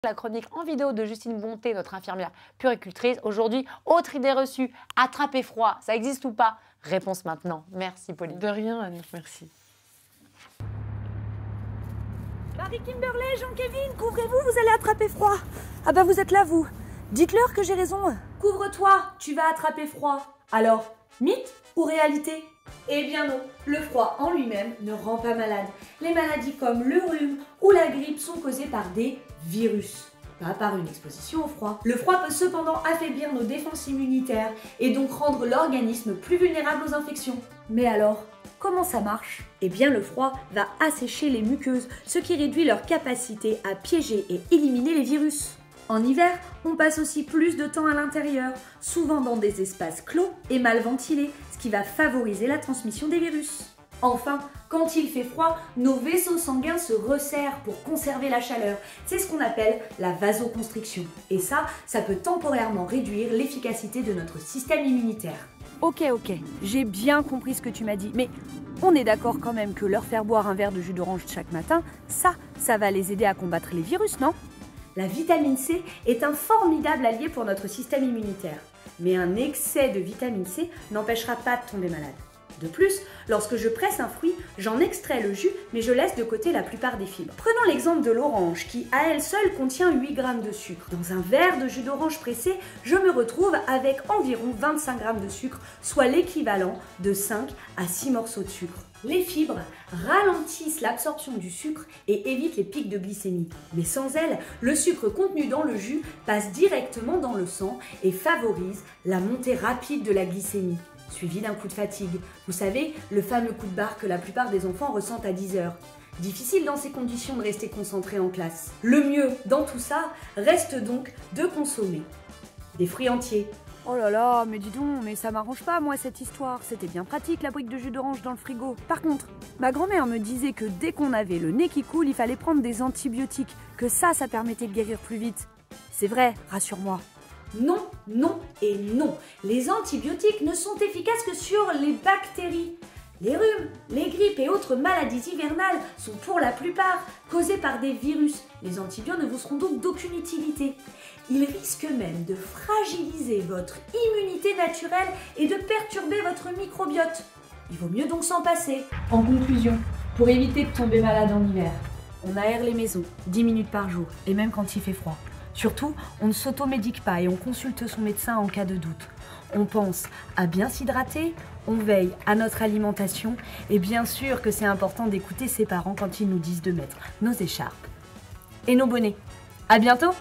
La chronique en vidéo de Justine Bonté, notre infirmière puéricultrice. Aujourd'hui, autre idée reçue, attraper froid, ça existe ou pas? Réponse maintenant. Merci Pauline. De rien Anne, merci. Marie-Kimberley, Jean-Kévin, couvrez-vous, vous allez attraper froid. Ah bah vous êtes là vous. Dites-leur que j'ai raison. Couvre-toi, tu vas attraper froid. Alors, mythe ou réalité? Eh bien non, le froid en lui-même ne rend pas malade. Les maladies comme le rhume ou la grippe sont causées par des virus, pas par une exposition au froid. Le froid peut cependant affaiblir nos défenses immunitaires et donc rendre l'organisme plus vulnérable aux infections. Mais alors, comment ça marche? Eh bien le froid va assécher les muqueuses, ce qui réduit leur capacité à piéger et éliminer les virus. En hiver, on passe aussi plus de temps à l'intérieur, souvent dans des espaces clos et mal ventilés, ce qui va favoriser la transmission des virus. Enfin, quand il fait froid, nos vaisseaux sanguins se resserrent pour conserver la chaleur. C'est ce qu'on appelle la vasoconstriction. Et ça peut temporairement réduire l'efficacité de notre système immunitaire. Ok, j'ai bien compris ce que tu m'as dit, mais on est d'accord quand même que leur faire boire un verre de jus d'orange chaque matin, ça va les aider à combattre les virus, non? La vitamine C est un formidable allié pour notre système immunitaire. Mais un excès de vitamine C n'empêchera pas de tomber malade. De plus, lorsque je presse un fruit, j'en extrais le jus, mais je laisse de côté la plupart des fibres. Prenons l'exemple de l'orange, qui à elle seule contient 8 g de sucre. Dans un verre de jus d'orange pressé, je me retrouve avec environ 25 g de sucre, soit l'équivalent de 5 à 6 morceaux de sucre. Les fibres ralentissent l'absorption du sucre et évitent les pics de glycémie. Mais sans elles, le sucre contenu dans le jus passe directement dans le sang et favorise la montée rapide de la glycémie, suivi d'un coup de fatigue. Vous savez, le fameux coup de barre que la plupart des enfants ressentent à 10 heures. Difficile dans ces conditions de rester concentré en classe. Le mieux dans tout ça reste donc de consommer des fruits entiers. Oh là là, mais dis donc, mais ça m'arrange pas moi cette histoire. C'était bien pratique la brique de jus d'orange dans le frigo. Par contre, ma grand-mère me disait que dès qu'on avait le nez qui coule, il fallait prendre des antibiotiques, que ça permettait de guérir plus vite. C'est vrai, rassure-moi. Non, non et non. Les antibiotiques ne sont efficaces que sur les bactéries. Les rhumes, les grippes et autres maladies hivernales sont pour la plupart causées par des virus. Les antibiotiques ne vous seront donc d'aucune utilité. Ils risquent même de fragiliser votre immunité naturelle et de perturber votre microbiote. Il vaut mieux donc s'en passer. En conclusion, pour éviter de tomber malade en hiver, on aère les maisons 10 minutes par jour et même quand il fait froid. Surtout, on ne s'automédique pas et on consulte son médecin en cas de doute. On pense à bien s'hydrater, on veille à notre alimentation et bien sûr que c'est important d'écouter ses parents quand ils nous disent de mettre nos écharpes et nos bonnets. À bientôt!